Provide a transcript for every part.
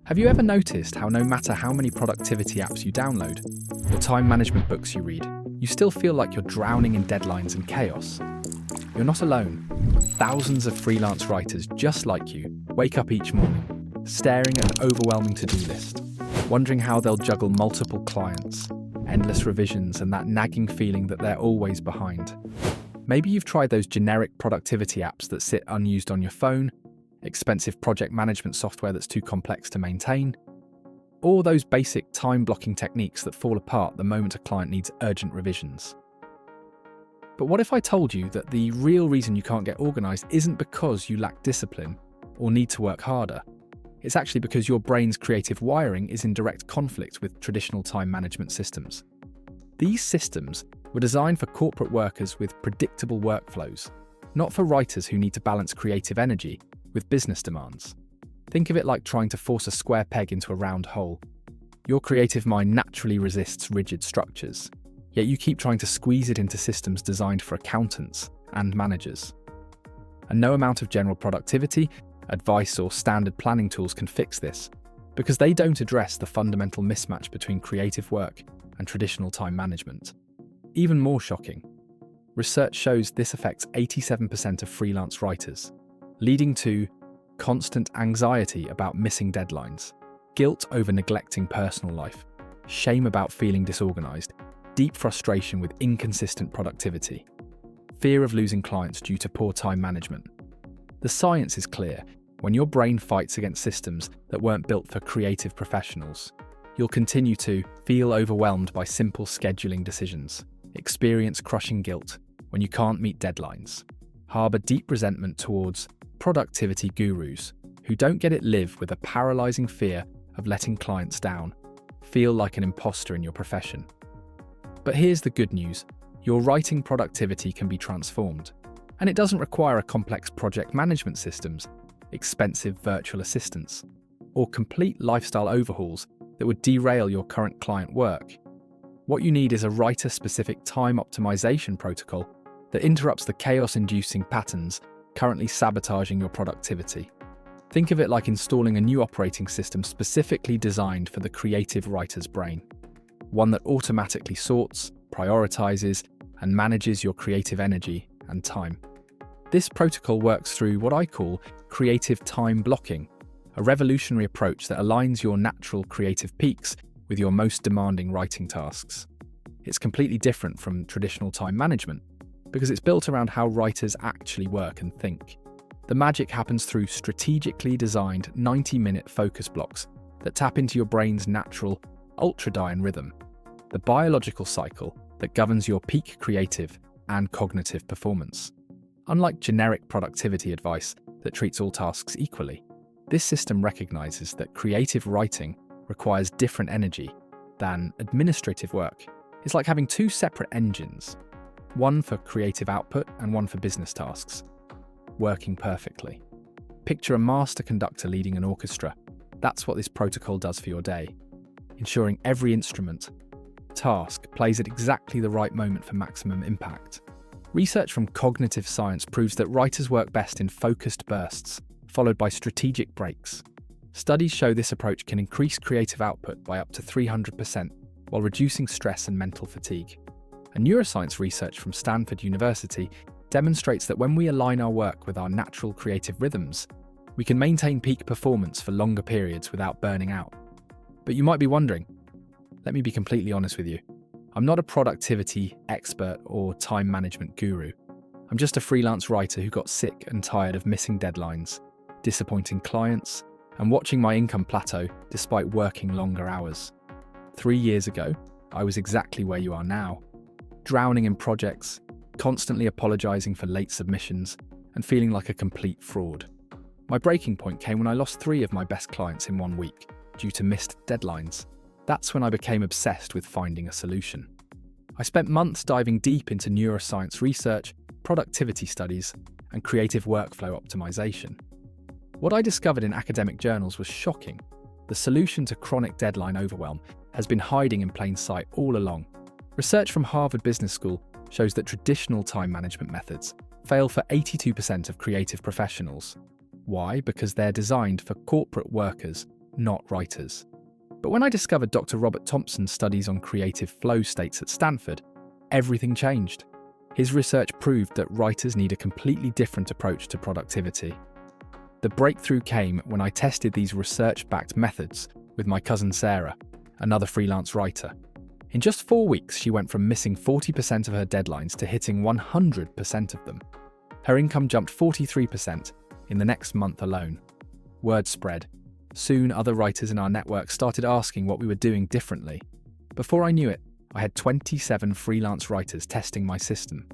Have you ever noticed how no matter how many productivity apps you download, or time management books you read, you still feel like you're drowning in deadlines and chaos? You're not alone. Thousands of freelance writers just like you wake up each morning, staring at an overwhelming to-do list, wondering how they'll juggle multiple clients, endless revisions, and that nagging feeling that they're always behind. Maybe you've tried those generic productivity apps that sit unused on your phone, expensive project management software that's too complex to maintain, or those basic time-blocking techniques that fall apart the moment a client needs urgent revisions. But what if I told you that the real reason you can't get organised isn't because you lack discipline or need to work harder? It's actually because your brain's creative wiring is in direct conflict with traditional time management systems. These systems were designed for corporate workers with predictable workflows, not for writers who need to balance creative energy with business demands. Think of it like trying to force a square peg into a round hole. Your creative mind naturally resists rigid structures, yet you keep trying to squeeze it into systems designed for accountants and managers. And no amount of general productivity, advice, or standard planning tools can fix this, because they don't address the fundamental mismatch between creative work and traditional time management. Even more shocking, research shows this affects 87% of freelance writers, leading to constant anxiety about missing deadlines, guilt over neglecting personal life, shame about feeling disorganized, deep frustration with inconsistent productivity, fear of losing clients due to poor time management. The science is clear. When your brain fights against systems that weren't built for creative professionals, you'll continue to feel overwhelmed by simple scheduling decisions, experience crushing guilt when you can't meet deadlines, harbor deep resentment towards productivity gurus who don't get it, live with a paralyzing fear of letting clients down, feel like an imposter in your profession. But here's the good news. Your writing productivity can be transformed, and it doesn't require a complex project management systems, expensive virtual assistants, or complete lifestyle overhauls that would derail your current client work. What you need is a writer-specific time optimization protocol that interrupts the chaos-inducing patterns currently sabotaging your productivity. Think of it like installing a new operating system specifically designed for the creative writer's brain, one that automatically sorts, prioritizes, and manages your creative energy and time. This protocol works through what I call creative time blocking, a revolutionary approach that aligns your natural creative peaks with your most demanding writing tasks. It's completely different from traditional time management because it's built around how writers actually work and think. The magic happens through strategically designed 90-minute focus blocks that tap into your brain's natural ultradian rhythm, the biological cycle that governs your peak creative and cognitive performance. Unlike generic productivity advice that treats all tasks equally, this system recognizes that creative writing requires different energy than administrative work. It's like having two separate engines, one for creative output and one for business tasks, working perfectly. Picture a master conductor leading an orchestra. That's what this protocol does for your day, ensuring every instrument, task plays at exactly the right moment for maximum impact. Research from cognitive science proves that writers work best in focused bursts, followed by strategic breaks. Studies show this approach can increase creative output by up to 300% while reducing stress and mental fatigue. And neuroscience research from Stanford University demonstrates that when we align our work with our natural creative rhythms, we can maintain peak performance for longer periods without burning out. But you might be wondering, let me be completely honest with you. I'm not a productivity expert or time management guru. I'm just a freelance writer who got sick and tired of missing deadlines, disappointing clients, and watching my income plateau despite working longer hours. 3 years ago, I was exactly where you are now, drowning in projects, constantly apologizing for late submissions, and feeling like a complete fraud. My breaking point came when I lost 3 of my best clients in 1 week due to missed deadlines. That's when I became obsessed with finding a solution. I spent months diving deep into neuroscience research, productivity studies, and creative workflow optimization. What I discovered in academic journals was shocking. The solution to chronic deadline overwhelm has been hiding in plain sight all along. Research from Harvard Business School shows that traditional time management methods fail for 82% of creative professionals. Why? Because they're designed for corporate workers, not writers. But when I discovered Dr. Robert Thompson's studies on creative flow states at Stanford, everything changed. His research proved that writers need a completely different approach to productivity. The breakthrough came when I tested these research-backed methods with my cousin Sarah, another freelance writer. In just 4 weeks, she went from missing 40% of her deadlines to hitting 100% of them. Her income jumped 43% in the next month alone. Word spread. Soon, other writers in our network started asking what we were doing differently. Before I knew it, I had 27 freelance writers testing my system.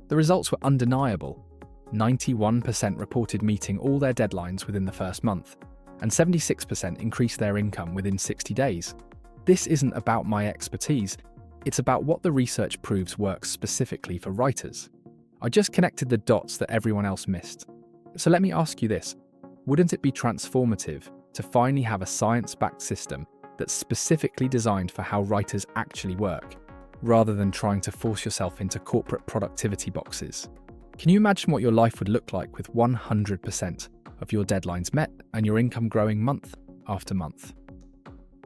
The results were undeniable. 91% reported meeting all their deadlines within the first month, and 76% increased their income within 60 days. This isn't about my expertise, it's about what the research proves works specifically for writers. I just connected the dots that everyone else missed. So let me ask you this, wouldn't it be transformative to finally have a science-backed system that's specifically designed for how writers actually work, rather than trying to force yourself into corporate productivity boxes? Can you imagine what your life would look like with 100% of your deadlines met and your income growing month after month?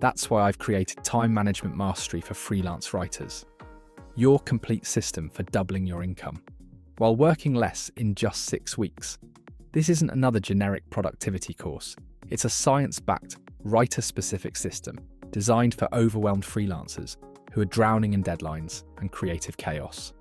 That's why I've created Time Management Mastery for freelance writers. Your complete system for doubling your income, while working less in just 6 weeks. This isn't another generic productivity course. It's a science-backed, writer-specific system designed for overwhelmed freelancers who are drowning in deadlines and creative chaos.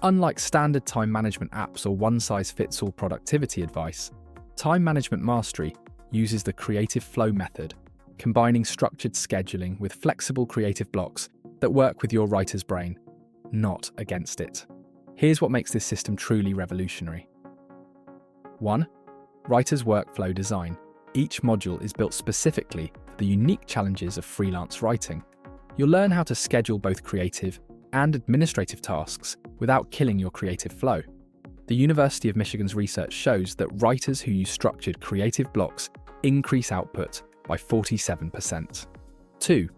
Unlike standard time management apps or one-size-fits-all productivity advice, Time Management Mastery uses the creative flow method, combining structured scheduling with flexible creative blocks that work with your writer's brain, not against it. Here's what makes this system truly revolutionary. 1. Writer's workflow design. Each module is built specifically for the unique challenges of freelance writing. You'll learn how to schedule both creative and administrative tasks without killing your creative flow. The University of Michigan's research shows that writers who use structured creative blocks increase output by 47%. 2.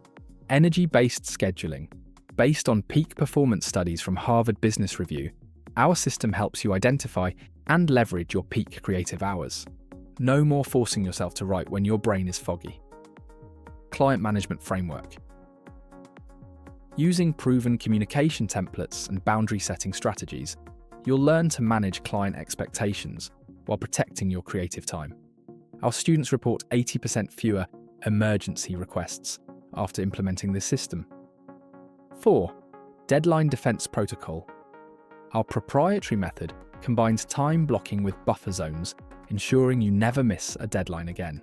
Energy-based scheduling. Based on peak performance studies from Harvard Business Review, our system helps you identify and leverage your peak creative hours. No more forcing yourself to write when your brain is foggy. Client management framework. Using proven communication templates and boundary setting strategies, you'll learn to manage client expectations while protecting your creative time. Our students report 80% fewer emergency requests after implementing this system. 4. Deadline defense protocol. Our proprietary method combines time blocking with buffer zones, ensuring you never miss a deadline again.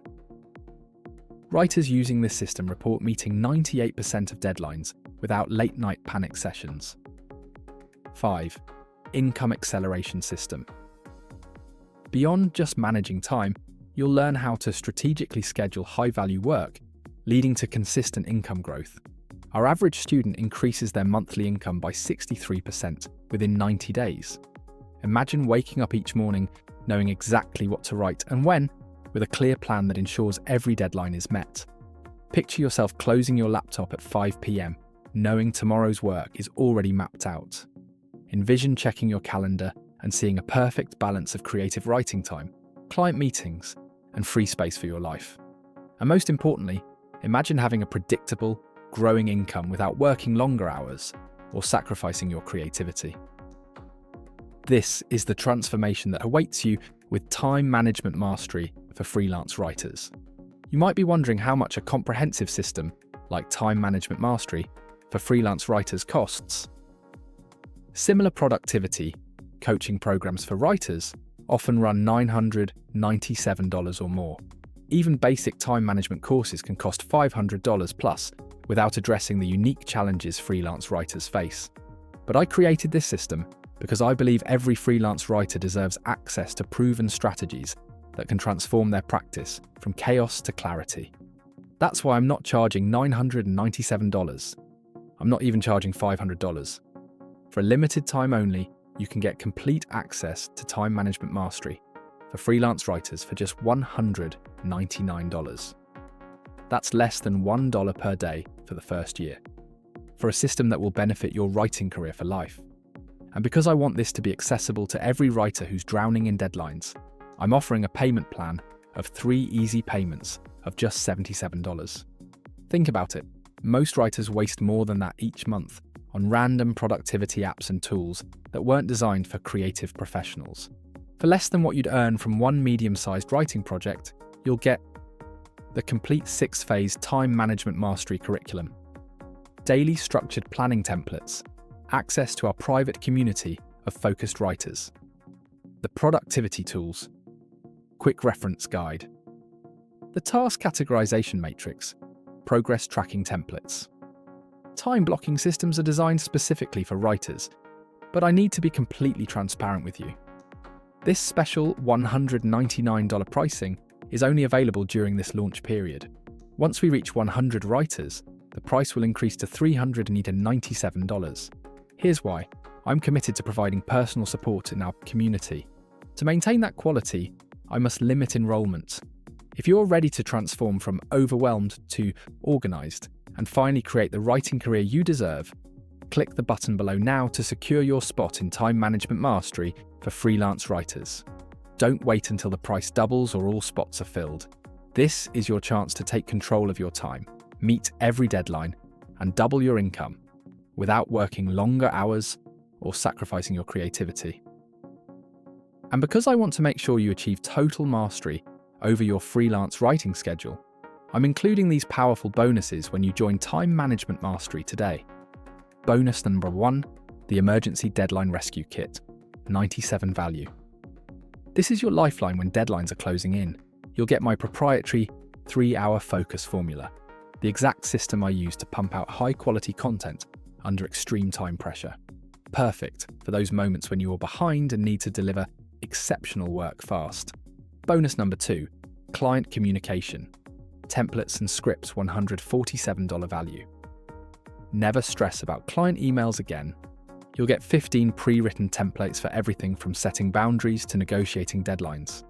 Writers using this system report meeting 98% of deadlines without late-night panic sessions. 5. Income acceleration system. Beyond just managing time, you'll learn how to strategically schedule high-value work, leading to consistent income growth. Our average student increases their monthly income by 63% within 90 days. Imagine waking up each morning knowing exactly what to write and when, with a clear plan that ensures every deadline is met. Picture yourself closing your laptop at 5 p.m, knowing tomorrow's work is already mapped out. Envision checking your calendar and seeing a perfect balance of creative writing time, client meetings, and free space for your life. And most importantly, imagine having a predictable, growing income without working longer hours or sacrificing your creativity. This is the transformation that awaits you with Time Management Mastery for freelance writers. You might be wondering how much a comprehensive system like Time Management Mastery for freelance writers costs. Similar productivity coaching programs for writers often run $997 or more. Even basic time management courses can cost $500 plus without addressing the unique challenges freelance writers face. But I created this system because I believe every freelance writer deserves access to proven strategies that can transform their practice from chaos to clarity. That's why I'm not charging $997. I'm not even charging $500. For a limited time only, you can get complete access to Time Management Mastery for freelance writers for just $199. That's less than $1 per day for the first year, for a system that will benefit your writing career for life. And because I want this to be accessible to every writer who's drowning in deadlines, I'm offering a payment plan of 3 easy payments of just $77. Think about it. Most writers waste more than that each month on random productivity apps and tools that weren't designed for creative professionals. For less than what you'd earn from one medium-sized writing project, you'll get the complete 6-phase time management mastery curriculum, daily structured planning templates, access to our private community of focused writers, the productivity tools, quick reference guide, the task categorization matrix, progress tracking templates. Time blocking systems are designed specifically for writers, but I need to be completely transparent with you. This special $199 pricing is only available during this launch period. Once we reach 100 writers, the price will increase to $397. Here's why. I'm committed to providing personal support in our community. To maintain that quality, I must limit enrollment. If you're ready to transform from overwhelmed to organized and finally create the writing career you deserve, click the button below now to secure your spot in Time Management Mastery for freelance writers. Don't wait until the price doubles or all spots are filled. This is your chance to take control of your time, meet every deadline, and double your income without working longer hours or sacrificing your creativity. And because I want to make sure you achieve total mastery over your freelance writing schedule, I'm including these powerful bonuses when you join Time Management Mastery today. Bonus number 1, the Emergency Deadline Rescue Kit, 97 value. This is your lifeline when deadlines are closing in. You'll get my proprietary 3-hour focus formula, the exact system I use to pump out high-quality content under extreme time pressure. Perfect for those moments when you are behind and need to deliver exceptional work fast. Bonus number 2, client communication, templates and scripts, $147 value. Never stress about client emails again. You'll get 15 pre-written templates for everything from setting boundaries to negotiating deadlines.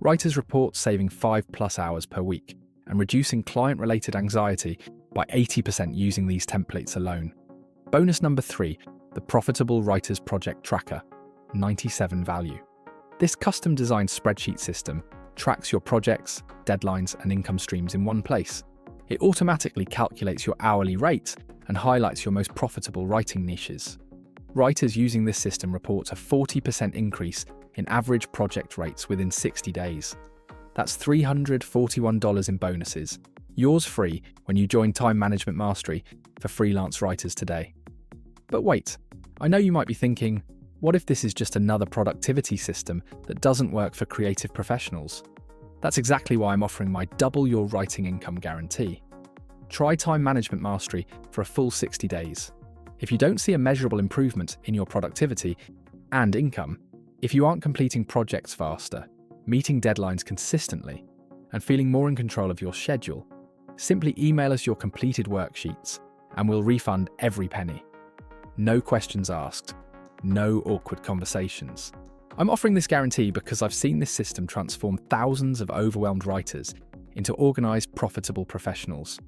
Writers report saving 5+ hours per week and reducing client-related anxiety by 80% using these templates alone. Bonus number 3, the Profitable Writers Project Tracker, 97 value. This custom-designed spreadsheet system tracks your projects, deadlines, and income streams in one place. It automatically calculates your hourly rate and highlights your most profitable writing niches. Writers using this system report a 40% increase in average project rates within 60 days. That's $341 in bonuses, yours free when you join Time Management Mastery for freelance writers today. But wait, I know you might be thinking, what if this is just another productivity system that doesn't work for creative professionals? That's exactly why I'm offering my double your writing income guarantee. Try Time Management Mastery for a full 60 days. If you don't see a measurable improvement in your productivity and income, if you aren't completing projects faster, meeting deadlines consistently, and feeling more in control of your schedule, simply email us your completed worksheets and we'll refund every penny. No questions asked. No awkward conversations. I'm offering this guarantee because I've seen this system transform thousands of overwhelmed writers into organized, profitable professionals.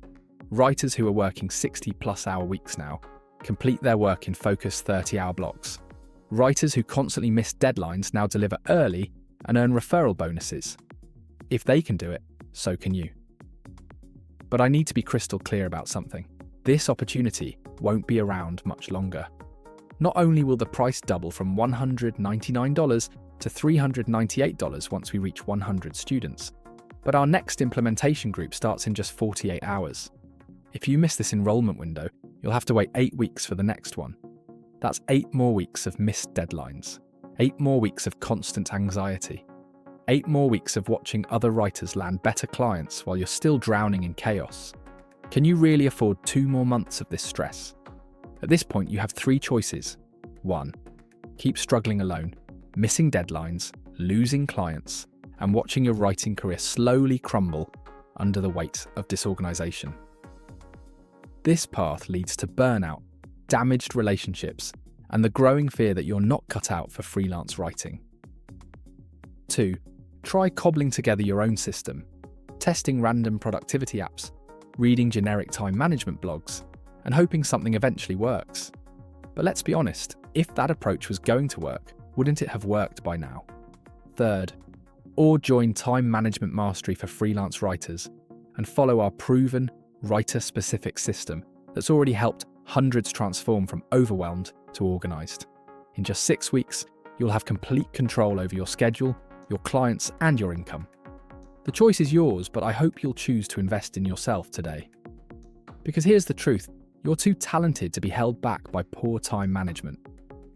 Writers who are working 60+ hour weeks now complete their work in focused 30-hour blocks. Writers who constantly miss deadlines now deliver early and earn referral bonuses. If they can do it, so can you. But I need to be crystal clear about something. This opportunity won't be around much longer. Not only will the price double from $199 to $398 once we reach 100 students, but our next implementation group starts in just 48 hours. If you miss this enrollment window, you'll have to wait 8 weeks for the next one. That's 8 more weeks of missed deadlines, 8 more weeks of constant anxiety, 8 more weeks of watching other writers land better clients while you're still drowning in chaos. Can you really afford 2 more months of this stress? At this point, you have 3 choices. 1. Keep struggling alone, missing deadlines, losing clients, and watching your writing career slowly crumble under the weight of disorganization. This path leads to burnout, damaged relationships, and the growing fear that you're not cut out for freelance writing. 2. Try cobbling together your own system, testing random productivity apps, reading generic time management blogs, and hoping something eventually works. But let's be honest, if that approach was going to work, wouldn't it have worked by now? 3rd, or join Time Management Mastery for freelance writers and follow our proven, writer-specific system that's already helped hundreds transform from overwhelmed to organized. In just 6 weeks, you'll have complete control over your schedule, your clients, and your income. The choice is yours, but I hope you'll choose to invest in yourself today. Because here's the truth, you're too talented to be held back by poor time management.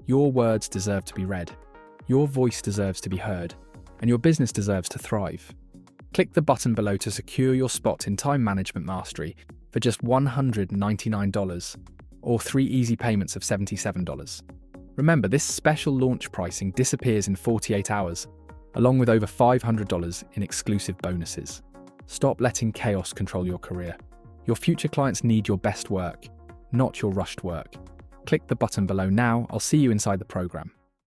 Your words deserve to be read, your voice deserves to be heard, and your business deserves to thrive. Click the button below to secure your spot in Time Management Mastery for just $199 or 3 easy payments of $77. Remember, this special launch pricing disappears in 48 hours, along with over $500 in exclusive bonuses. Stop letting chaos control your career. Your future clients need your best work, not your rushed work. Click the button below now. I'll see you inside the program.